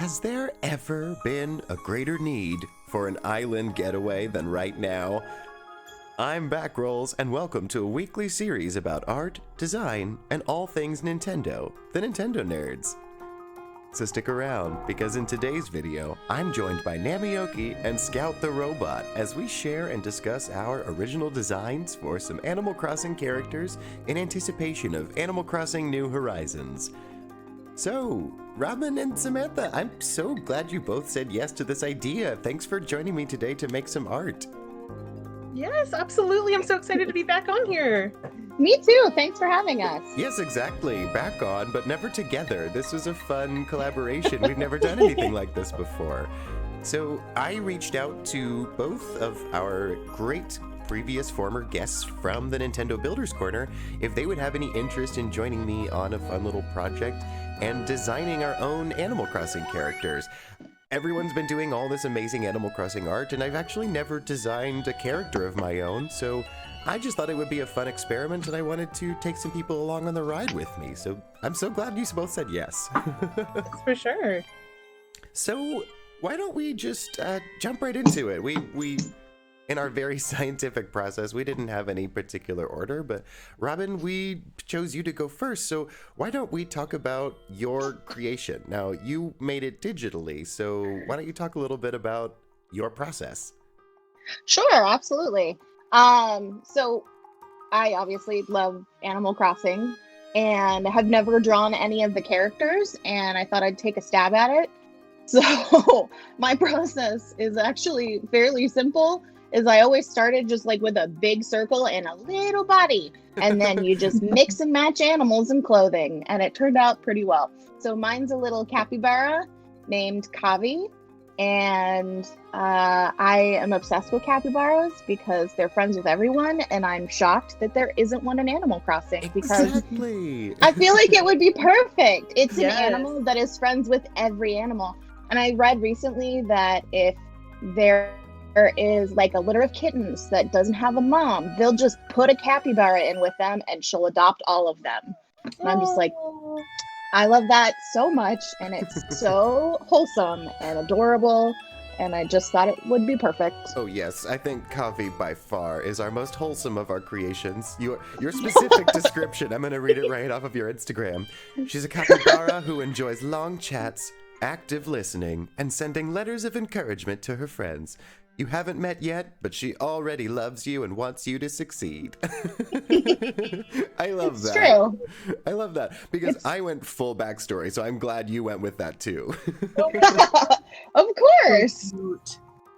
Has there ever been a greater need for an island getaway than right now? I'm Backrolls, and welcome to a weekly series about art, design, and all things Nintendo, the Nintendo nerds. So stick around, because in today's video, I'm joined by NamiOki and ScoutTheRobot as we share and discuss our original designs for some Animal Crossing characters in anticipation of Animal Crossing New Horizons. So, Robin and Samantha, I'm so glad you both said yes to this idea. Thanks for joining me today to make some art. Yes, absolutely. I'm so excited to be back on here. Me too. Thanks for having us. Yes, exactly. Back on, but never together. This was a fun collaboration. We've never done anything like this before. So I reached out to both of our great previous former guests from the Nintendo Builders Corner if they would have any interest in joining me on a fun little project and designing our own Animal Crossing characters. Everyone's been doing all this amazing Animal Crossing art, and I've actually never designed a character of my own, so I just thought it would be a fun experiment, and I wanted to take some people along on the ride with me. So I'm so glad you both said yes. That's for sure. So why don't we just jump right into it? We in our very scientific process, we didn't have any particular order, but Robin, we chose you to go first. So why don't we talk about your creation? Now, you made it digitally, so why don't you talk a little bit about your process? Sure, absolutely. So I obviously love Animal Crossing and have never drawn any of the characters, and I thought I'd take a stab at it. So my process is actually fairly simple. I always started just like with a big circle and a little body, and then you just mix and match animals and clothing, and it turned out pretty well. So mine's a little capybara named Kavi, and I am obsessed with capybaras because they're friends with everyone, and I'm shocked that there isn't one in Animal Crossing because Exactly. I feel like it would be perfect. It's Yes. an animal that is friends with every animal. And I read recently that if there is like a litter of kittens that doesn't have a mom, they'll just put a capybara in with them and she'll adopt all of them. And I'm just like, I love that so much, and it's so wholesome and adorable, and I just thought it would be perfect. Oh yes, I think Kavi by far is our most wholesome of our creations. Your specific description, I'm going to read it right off of your Instagram. She's a capybara who enjoys long chats, active listening, and sending letters of encouragement to her friends. You haven't met yet, but she already loves you and wants you to succeed. I love It's that. true. I love that because I went full backstory, so I'm glad you went with that too. Of course.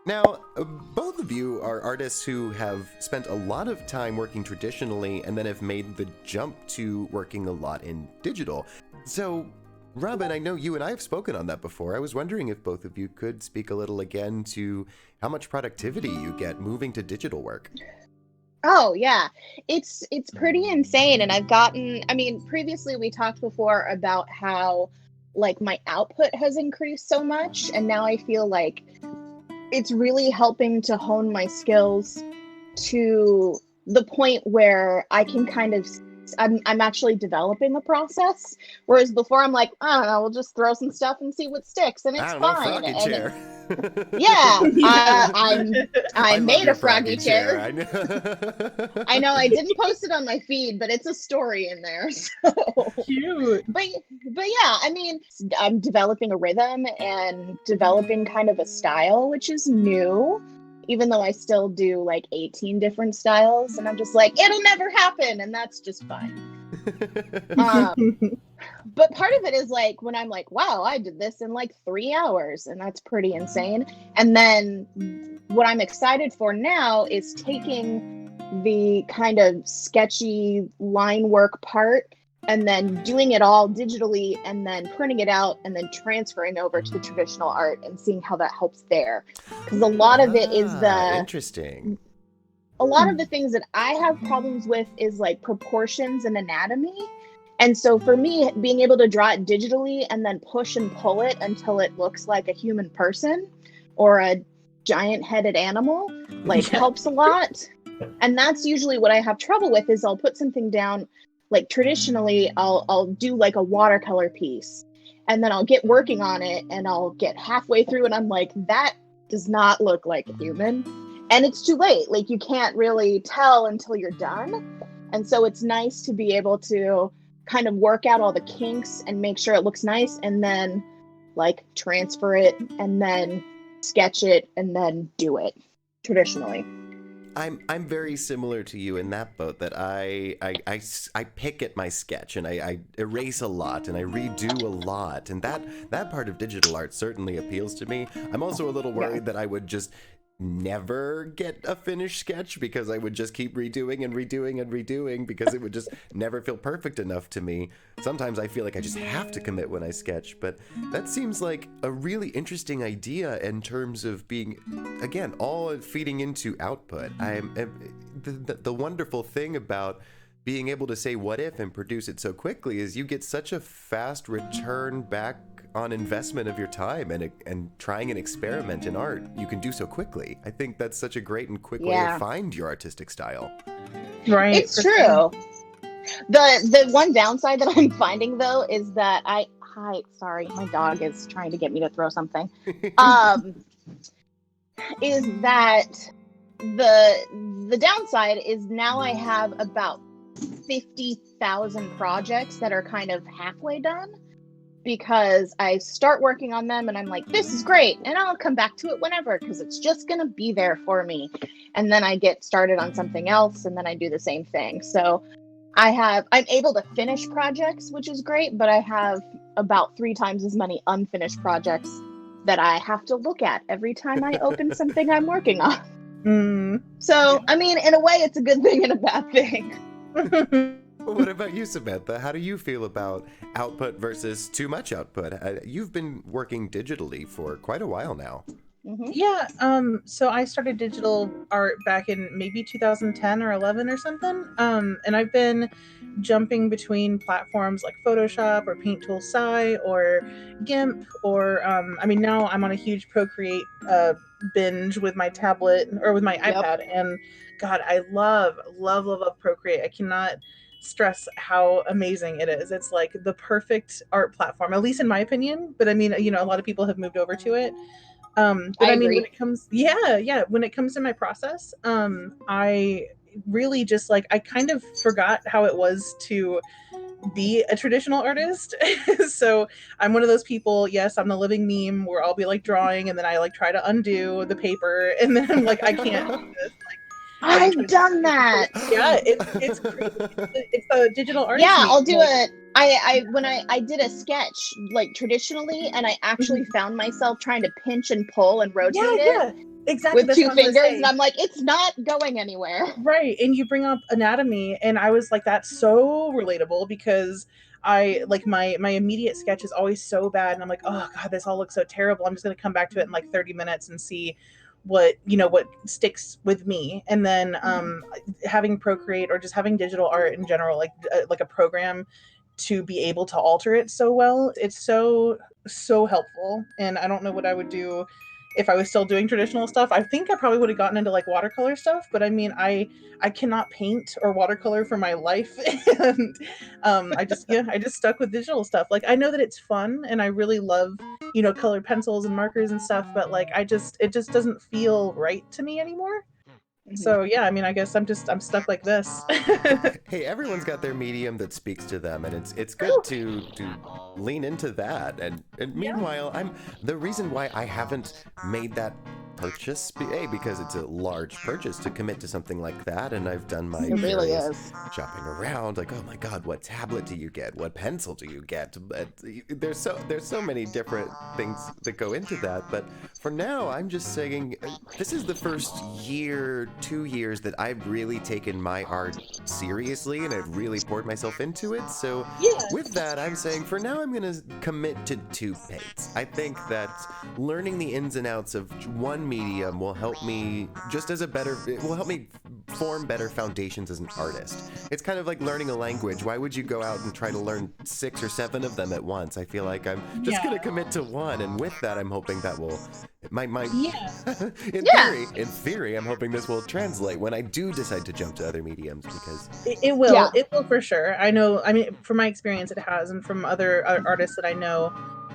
Now, both of you are artists who have spent a lot of time working traditionally and then have made the jump to working a lot in digital. So, Robin, I know you and I have spoken on that before. I was wondering if both of you could speak a little again to how much productivity you get moving to digital work. Oh yeah, it's pretty insane. And previously we talked before about how like my output has increased so much, and now I feel like it's really helping to hone my skills to the point where I can kind of I'm actually developing a process, whereas before I'm like, I don't know, we'll just throw some stuff and see what sticks, and it's fine. Froggy chair. I made a froggy chair. I know. I know, I didn't post it on my feed, but it's a story in there. So. Cute. But yeah, I mean, I'm developing a rhythm and developing kind of a style, which is new, even though I still do like 18 different styles, and I'm just like, it'll never happen, and that's just fine. But part of it is like when I'm like, wow, I did this in like 3 hours, and that's pretty insane. And then what I'm excited for now is taking the kind of sketchy line work part and then doing it all digitally and then printing it out and then transferring over to the traditional art and seeing how that helps there. Because a lot of it is interesting. A lot of the things that I have problems with is like proportions and anatomy. And so for me, being able to draw it digitally and then push and pull it until it looks like a human person or a giant-headed animal, like helps a lot. And that's usually what I have trouble with is I'll put something down, like traditionally I'll do like a watercolor piece and then I'll get working on it and I'll get halfway through and I'm like, that does not look like a human. And it's too late. Like, you can't really tell until you're done. And so it's nice to be able to kind of work out all the kinks and make sure it looks nice, and then like transfer it and then sketch it and then do it traditionally. I'm very similar to you in that boat, that I pick at my sketch and I erase a lot and I redo a lot, and that part of digital art certainly appeals to me. I'm also a little worried that I would just never get a finished sketch because I would just keep redoing and redoing and redoing because it would just never feel perfect enough to me. Sometimes I feel like I just have to commit when I sketch, but that seems like a really interesting idea in terms of being, again, all feeding into output. The wonderful thing about being able to say what if and produce it so quickly is you get such a fast return back on investment of your time, and trying an experiment in art you can do so quickly. I think that's such a great and quick way to find your artistic style. Right. It's true. The one downside that I'm finding though is that sorry, my dog is trying to get me to throw something. Is that the downside is now I have about 50,000 projects that are kind of halfway done, because I start working on them and I'm like, this is great, and I'll come back to it whenever because it's just gonna be there for me. And then I get started on something else and then I do the same thing. So I'm able to finish projects, which is great, but I have about 3 times as many unfinished projects that I have to look at every time I open something I'm working on. So, I mean, in a way, it's a good thing and a bad thing. Well, what about you, Samantha? How do you feel about output versus too much output? You've been working digitally for quite a while now. Mm-hmm. Yeah, so I started digital art back in maybe 2010 or 11 or something. And I've been jumping between platforms like Photoshop or Paint Tool Sai or GIMP, or now I'm on a huge Procreate binge with my tablet or with my iPad, and God, I love Procreate. I cannot stress how amazing it is. It's like the perfect art platform, at least in my opinion. But I mean, a lot of people have moved over to it. But I mean, agree. when it comes to my process, I really just I kind of forgot how it was to be a traditional artist. So I'm one of those people, yes, I'm the living meme where I'll be drawing and then I try to undo the paper and then I'm I can't do this. I've done that. Yeah, it's crazy. It's a digital artist. Yeah, I'll do it. When I did a sketch traditionally, and I actually found myself trying to pinch and pull and rotate it. Exactly. With 2 fingers, and I'm like, it's not going anywhere. Right. And you bring up anatomy, and I was like, that's so relatable, because I my immediate sketch is always so bad, and I'm like, oh God, this all looks so terrible. I'm just gonna come back to it in 30 minutes and see what sticks with me. And then having Procreate or just having digital art in general, like a program to be able to alter it so well, it's so helpful. And I don't know what I would do if I was still doing traditional stuff. I think I probably would have gotten into watercolor stuff, but I mean, I cannot paint or watercolor for my life. And I just stuck with digital stuff. I know that it's fun and I really love, colored pencils and markers and stuff, but it just doesn't feel right to me anymore. So yeah, I mean, I guess I'm stuck like this. Hey, everyone's got their medium that speaks to them, and it's good to lean into that. And meanwhile, the reason why I haven't made that purchase, because it's a large purchase to commit to something like that, and I've done my shopping around, oh my God, what tablet do you get? What pencil do you get? There's so many different things that go into that. But for now, I'm just saying this is the first 2 years that I've really taken my art seriously, and I've really poured myself into it. So with that, I'm saying for now, I'm gonna commit to 2 paints. I think that learning the ins and outs of one medium will help me form better foundations as an artist. It's kind of like learning a language. Why would you go out and try to learn 6 or 7 of them at once? I feel like I'm just gonna commit to one, and with that, I'm hoping that will in theory, I'm hoping this will translate when I do decide to jump to other mediums, because it will. It will for sure. I know. I mean, from my experience, it has, and from other artists that I know,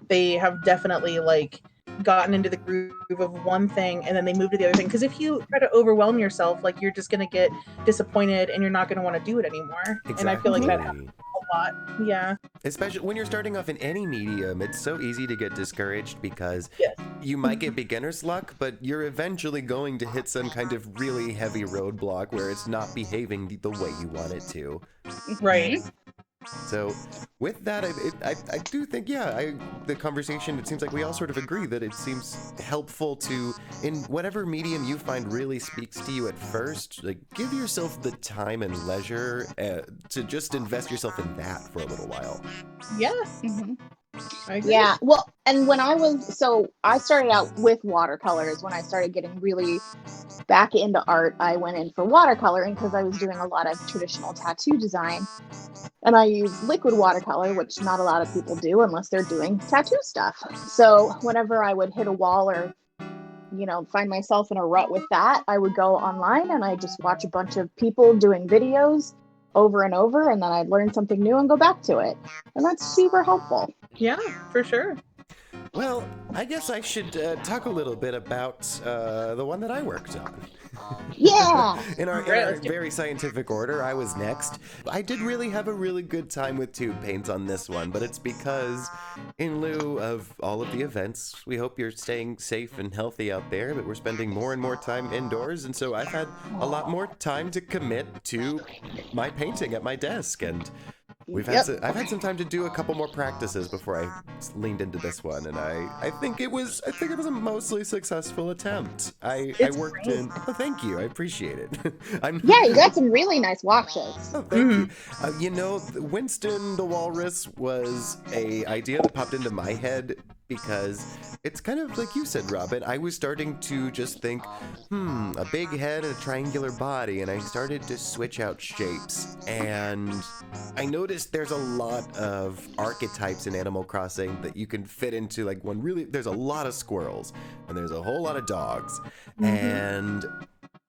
they have definitely like gotten into the groove of one thing and then they move to the other thing. Because if you try to overwhelm yourself, like you're just going to get disappointed and you're not going to want to do it anymore. Exactly. And I feel like that happens a lot. Yeah. Especially when you're starting off in any medium, it's so easy to get discouraged because Yes. you might get beginner's luck, but you're eventually going to hit some kind of really heavy roadblock where it's not behaving the way you want it to. Right. So with that, I do think, the conversation, it seems like we all sort of agree that it seems helpful to, in whatever medium you find really speaks to you at first, like give yourself the time and leisure to just invest yourself in that for a little while. Yes. Mm-hmm. I agree. Yeah, well, and when I started out with watercolors. When I started getting really back into art, I went in for watercoloring because I was doing a lot of traditional tattoo design. And I use liquid watercolor, which not a lot of people do unless they're doing tattoo stuff. So whenever I would hit a wall or, find myself in a rut with that, I would go online and I just watch a bunch of people doing videos over and over, and then I'd learn something new and go back to it. And that's super helpful. Yeah, for sure. Well, I guess I should talk a little bit about the one that I worked on. Yeah! in our very scientific order, I was next. I did really have a really good time with tube paints on this one, but it's because in lieu of all of the events, we hope you're staying safe and healthy out there, but we're spending more and more time indoors, and so I've had a lot more time to commit to my painting at my desk, and I've had some time to do a couple more practices before I leaned into this one, and I think it was a mostly successful attempt. I worked great. in. Oh, thank you. I appreciate it. Yeah, you got some really nice washes. Oh, thank you. Winston the Walrus was a idea that popped into my head because it's kind of like you said, Robin. I was starting to just think, a big head and a triangular body, and I started to switch out shapes. And I noticed there's a lot of archetypes in Animal Crossing that you can fit into like one really. There's a lot of squirrels, and there's a whole lot of dogs, and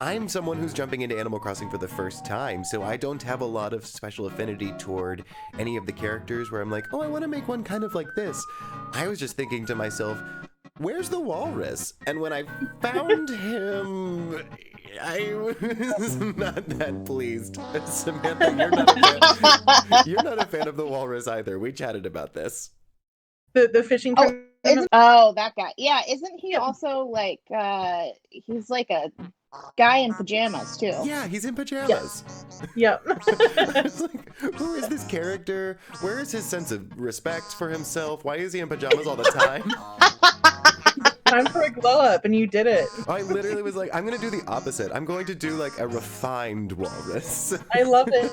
I'm someone who's jumping into Animal Crossing for the first time, so I don't have a lot of special affinity toward any of the characters where I'm like, oh, I want to make one kind of like this. I was just thinking to myself, where's the walrus? And when I found him, I was not that pleased. Samantha, you're not a fan of the walrus either. We chatted about this. The fishing. That guy. Yeah, isn't he also like he's like a guy in pajamas too? Yeah, he's in pajamas. Yep. It's like, who is this character? Where is his sense of respect for himself? Why is he in pajamas all the time? Time for a glow up, and you did it. I literally was like, I'm going to do the opposite. I'm going to do like a refined walrus. I love it.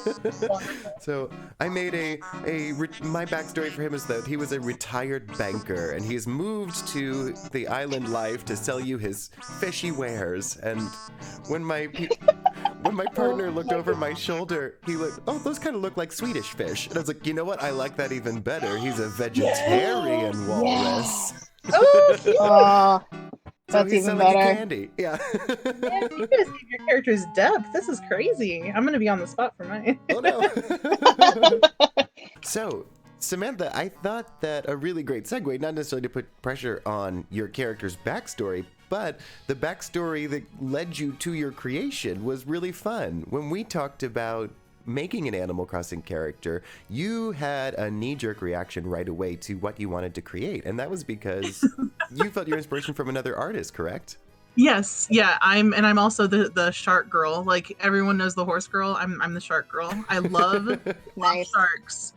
So I made my backstory for him is that he was a retired banker, and he's moved to the island life to sell you his fishy wares. And when my partner looked over my shoulder, he looked, oh, those kind of look like Swedish fish. And I was like, you know what? I like that even better. He's a vegetarian walrus. Oh, cute. That's he's even selling you better. candy. Yeah. Man, you guys gave your characters depth. This is crazy. I'm gonna be on the spot for mine. Oh no. So, Samantha, I thought that a really great segue, not necessarily to put pressure on your character's backstory, but the backstory that led you to your creation was really fun. When we talked about making an Animal Crossing character, you had a knee-jerk reaction right away to what you wanted to create, and that was because you felt your inspiration from another artist, correct? Yes, yeah. I'm also the shark girl. Like everyone knows the horse girl. I'm the shark girl. I love Nice. sharks,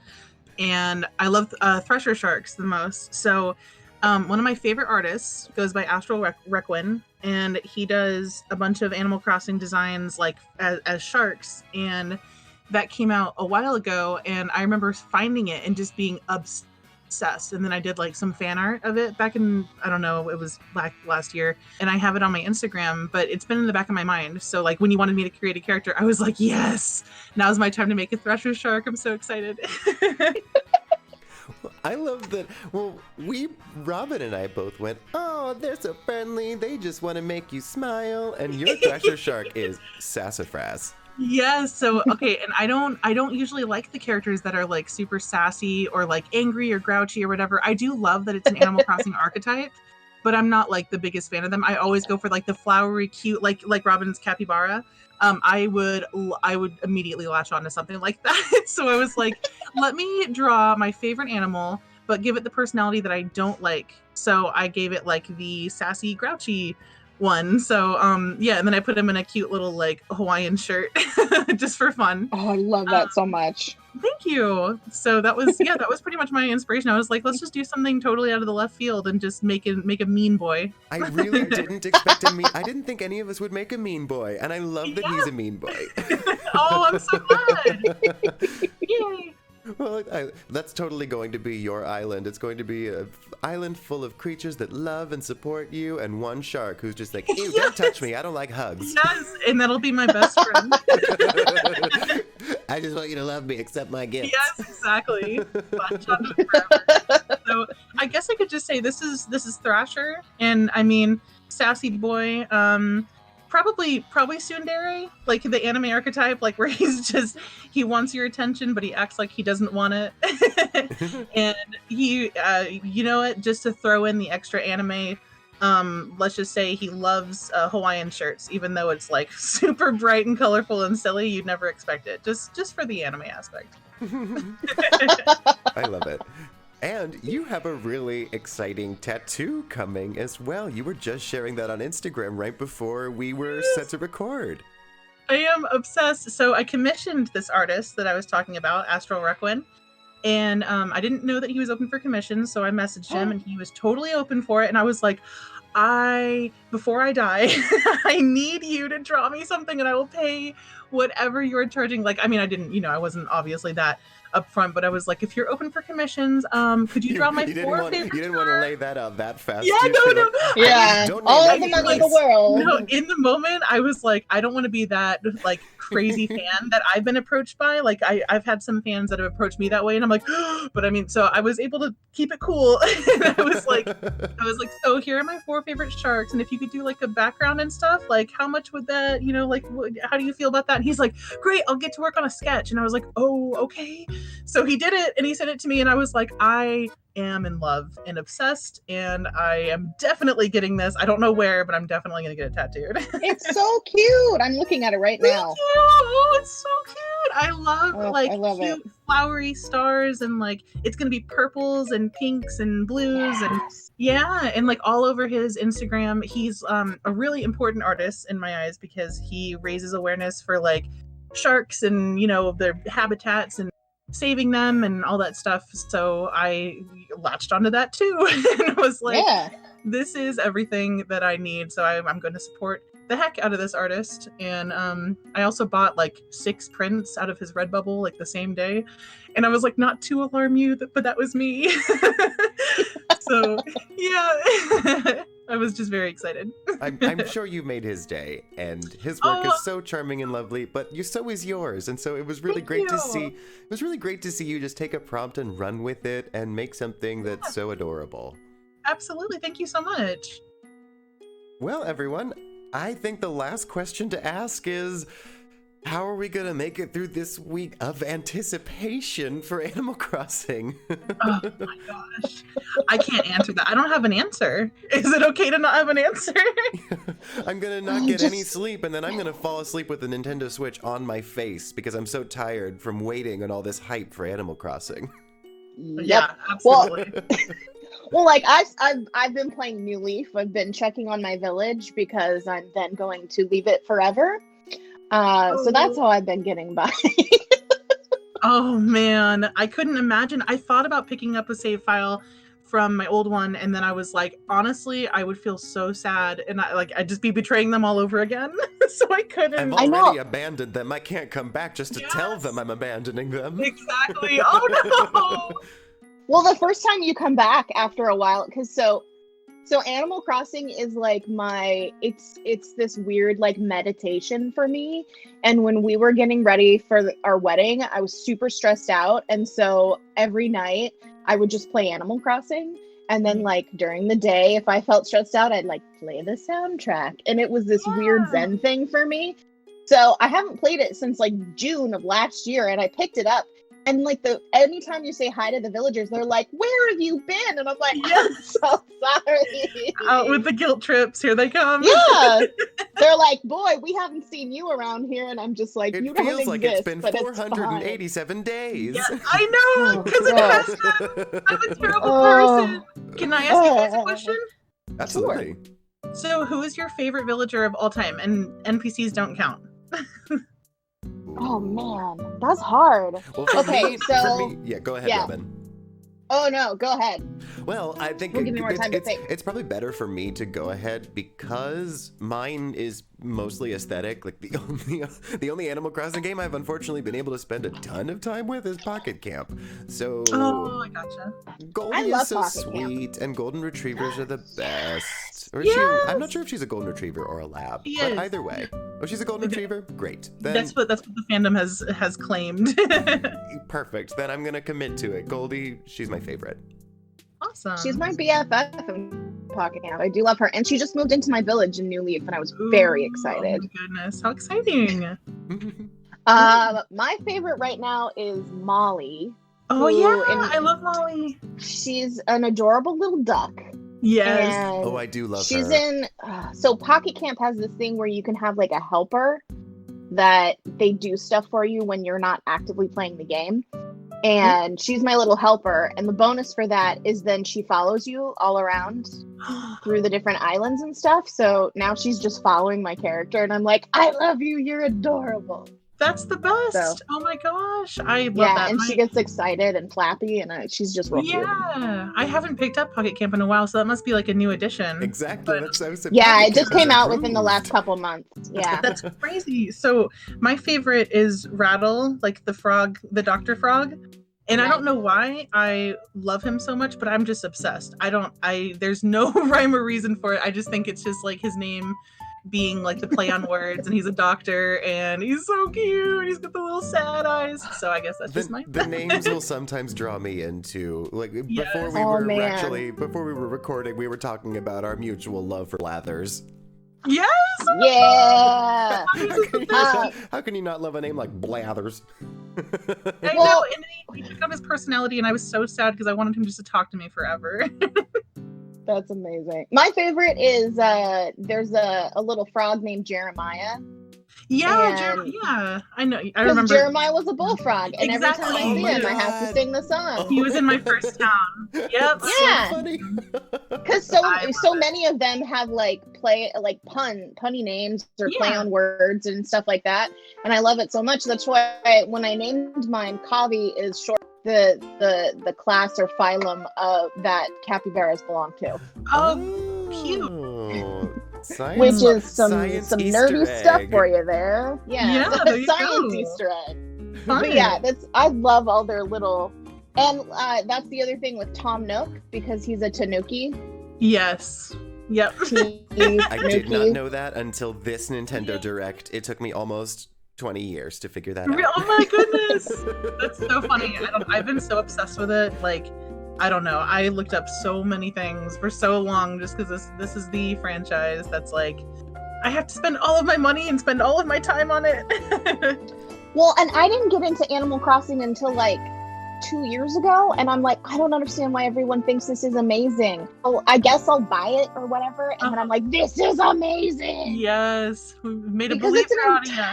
and I love thresher sharks the most. So, one of my favorite artists goes by Astral Requin, and he does a bunch of Animal Crossing designs like as sharks, and that came out a while ago, and I remember finding it and just being obsessed. And then I did like some fan art of it back in, I don't know, it was back last year, and I have it on my Instagram, but it's been in the back of my mind. So like when you wanted me to create a character, I was like, yes, now's my time to make a thresher shark. I'm so excited. I love that. Well, Robin and I both went, oh, they're so friendly. They just want to make you smile. And your thresher shark is sassafras. Yes. So okay, and I don't usually like the characters that are like super sassy or like angry or grouchy or whatever. I do love that it's an Animal Crossing archetype, but I'm not like the biggest fan of them. I always go for like the flowery, cute, like Robin's capybara. I would immediately latch on to something like that. So I was like, let me draw my favorite animal, but give it the personality that I don't like. So I gave it like the sassy, grouchy one. So yeah, and then I put him in a cute little like Hawaiian shirt just for fun. Oh, I love that so much. Thank you. So that was that was pretty much my inspiration. I was like, let's just do something totally out of the left field and just make a mean boy. I really didn't expect a mean. I didn't think any of us would make a mean boy, and I love that he's a mean boy. Oh, I'm so glad. Yay. Well, that's totally going to be your island. It's going to be an island full of creatures that love and support you, and one shark who's just like, ew, don't touch me. I don't like hugs. Yes, and that'll be my best friend. I just want you to love me, accept my gifts. Yes, exactly. Latch onto it forever. So I guess I could just say this is Thrasher, and I mean sassy boy. Probably tsundere, like the anime archetype, like where he wants your attention, but he acts like he doesn't want it. And he, you know what? Just to throw in the extra anime, let's just say he loves Hawaiian shirts, even though it's like super bright and colorful and silly. You'd never expect it, just for the anime aspect. I love it. And you have a really exciting tattoo coming as well. You were just sharing that on Instagram right before we were set to record. I am obsessed. So I commissioned this artist that I was talking about, Astral Requin, and I didn't know that he was open for commissions, so I messaged him, and he was totally open for it. And I was like, before I die, I need you to draw me something, and I will pay whatever you're charging. Like, I mean, I didn't, I wasn't obviously that upfront, but I was like, if you're open for commissions, could you draw my four favorite? You didn't want to lay that out that fast. Yeah, no. Yeah, all the money in the world. No, in the moment, I was like, I don't want to be that like crazy fan that I've been approached by. Like, I've had some fans that have approached me that way, and I'm like, but I mean, so I was able to keep it cool. And I was like, so here are my four favorite sharks, and if you could do like a background and stuff, like how much would that, like, how do you feel about that? And he's like, great, I'll get to work on a sketch. And I was like, oh, okay. So he did it, and he sent it to me, and I was like, I am in love and obsessed, and I am definitely getting this. I don't know where, but I'm definitely going to get it tattooed. It's so cute. I'm looking at it right now. Oh, it's so cute. I love I love cute flowery stars, and like it's going to be purples and pinks and blues. Yes. And like all over his Instagram. He's a really important artist in my eyes because he raises awareness for like sharks and their habitats and saving them and all that stuff. So I latched onto that too and was like, this is everything that I need. So I'm going to support the heck out of this artist. And I also bought like 6 prints out of his Redbubble like the same day, and I was like, not to alarm you, but that was me. So yeah. I was just very excited. I'm sure you made his day, and his work is so charming and lovely, but so is yours. And so it was really great to see. It was really great to see you just take a prompt and run with it and make something that's so adorable. Absolutely. Thank you so much. Well, everyone, I think the last question to ask is, how are we going to make it through this week of anticipation for Animal Crossing? Oh my gosh. I can't answer that. I don't have an answer. Is it okay to not have an answer? I'm going to not get any sleep, and then I'm going to fall asleep with the Nintendo Switch on my face because I'm so tired from waiting on all this hype for Animal Crossing. Yeah, absolutely. Well, like I've been playing New Leaf. I've been checking on my village because I'm then going to leave it forever. So that's how I've been getting by. Oh man, I couldn't imagine. I thought about picking up a save file from my old one, and then I was like, honestly, I would feel so sad, and I'd just be betraying them all over again. So I couldn't. I've already abandoned them. I can't come back just to tell them I'm abandoning them. Exactly. Oh no. Well, the first time you come back after a while, because so Animal Crossing is like it's this weird like meditation for me. And when we were getting ready for our wedding, I was super stressed out. And so every night I would just play Animal Crossing. And then like during the day, if I felt stressed out, I'd like play the soundtrack. And it was this weird Zen thing for me. So I haven't played it since like June of last year, and I picked it up. And like anytime you say hi to the villagers, they're like, "Where have you been?" And I'm like, "I'm so sorry." Out with the guilt trips, here they come. Yeah, they're like, "Boy, we haven't seen you around here," and I'm just like, "You It don't feels exist." like it's been but 487 days. Yeah, I know, because it Oh, has to. I'm a terrible Oh. person. Can I ask you guys a question? Absolutely. So, who is your favorite villager of all time? And NPCs don't count. Oh man, that's hard. Well, for Okay, me, so yeah, go ahead, yeah. Robin. Oh no, go ahead. Well, I think We'll give you more time to think. it's probably better for me to go ahead because mine is mostly aesthetic. Like the only Animal Crossing game I've unfortunately been able to spend a ton of time with is Pocket Camp. So Oh, I gotcha. Goldie I love is so Pocket Camp. sweet, and golden retrievers are the best. Or is Yes! she? I'm not sure if she's a golden retriever or a lab, She but is. either way, oh, she's a golden retriever. Great. Then That's what the fandom has claimed. perfect. Then I'm gonna commit to it. Goldie, she's my favorite. Awesome. She's my BFF in Pocket Camp. I do love her, and she just moved into my village in New Leaf, and I was very excited. Oh my goodness, how exciting! My favorite right now is Molly. Oh Who yeah, I love Molly. She's an adorable little duck. Yes. And Oh, I do love she's her. in. So Pocket Camp has this thing where you can have like a helper that they do stuff for you when you're not actively playing the game. And she's my little helper. And the bonus for that is then she follows you all around through the different islands and stuff. So now she's just following my character. And I'm like, I love you. You're adorable. That's the best. So- Oh my gosh, I love Yeah. that. And she gets excited and flappy. And she's just real cute. Yeah, I haven't picked up Pocket Camp in a while, so that must be like a new addition. Exactly. But- Yeah. It just came out within the last couple months. Yeah. That's crazy. So my favorite is Rattle, like the frog, the Dr. Frog. And I don't know why I love him so much, but I'm just obsessed. There's no rhyme or reason for it. I just think it's just like his name being like the play on words, and he's a doctor, and he's so cute. He's got the little sad eyes. So I guess that's just mine. The names will sometimes draw me into like Yes. before we Oh, were man. before we were recording, we were talking about our mutual love for Lathers. Yes. Oh my Yeah. How can you not love a name like Blathers? I know, Well- and then he took on his personality, and I was so sad because I wanted him just to talk to me forever. That's amazing. My favorite is there's a little frog named Jeremiah. Yeah, And- yeah, I know. I Because remember Jeremiah was a bullfrog, and every time I Exactly. see Oh my him, I have to God. sing the song. he was in my first town. Yep. Yeah. So funny. Because I love so it. many of them have like punny names or play Yeah. on words and stuff like that, and I love it so much. That's why when I named mine, Kavi is short the class or phylum of that capybaras belong to, Oh, cute. Oh, science, which is some Easter nerdy stuff egg. for you there. Yeah, Yeah, there you science go. Easter egg. Fun. But yeah, I love all their little, and that's the other thing with Tom Nook, because he's a Tanuki. Yes. Yep. I did not know that until this Nintendo Direct. It took me almost 20 years to figure that out. Oh my goodness. That's so funny. I've been so obsessed with it. Like, I don't know. I looked up so many things for so long just because this is the franchise that's like, I have to spend all of my money and spend all of my time on it. Well, and I didn't get into Animal Crossing until like 2 years ago, and I'm like, I don't understand why everyone thinks this is amazing. Oh, I guess I'll buy it or whatever, and then I'm like, this is amazing. Yes. We made a Because it's believer an out of you.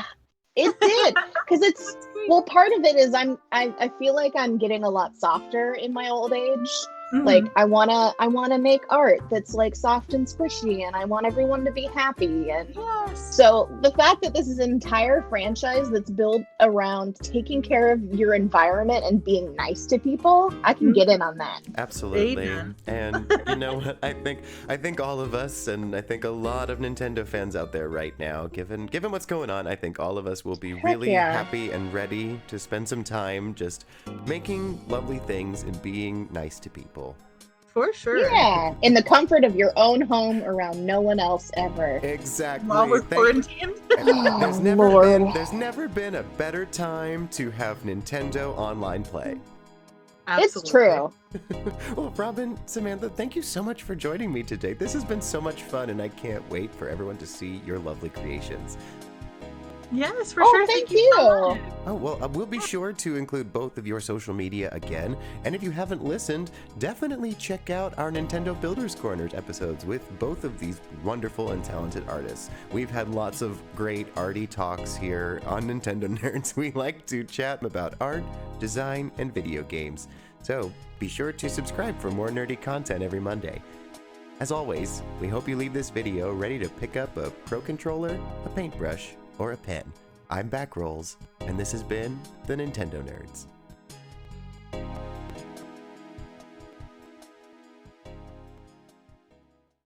It did, because it's That's great. well, part of it is I feel like I'm getting a lot softer in my old age. Mhm. Like I wanna make art that's like soft and squishy, and I want everyone to be happy. And Yes. so the fact that this is an entire franchise that's built around taking care of your environment and being nice to people, I can get in on that. Absolutely. Amen. And you know what? I think all of us, and I think a lot of Nintendo fans out there right now, given what's going on, I think all of us will be really yeah. happy and ready to spend some time just making lovely things and being nice to people. For sure. Yeah, in the comfort of your own home around no one else ever. Exactly. While we're Thank- quarantined. There's Oh, never Lord. there's never been a better time to have Nintendo online play. It's true. Well, Robin, Samantha, thank you so much for joining me today. This has been so much fun, and I can't wait for everyone to see your lovely creations. Yes, for Oh, sure. thank So you. much. Oh, well, we'll be sure to include both of your social media again. And if you haven't listened, definitely check out our Nintendo Builders Corners episodes with both of these wonderful and talented artists. We've had lots of great arty talks here on Nintendo Nerds. We like to chat about art, design, and video games. So be sure to subscribe for more nerdy content every Monday. As always, we hope you leave this video ready to pick up a Pro Controller, a paintbrush, or a pen. I'm Backrolls, and this has been the Nintendo Nerds.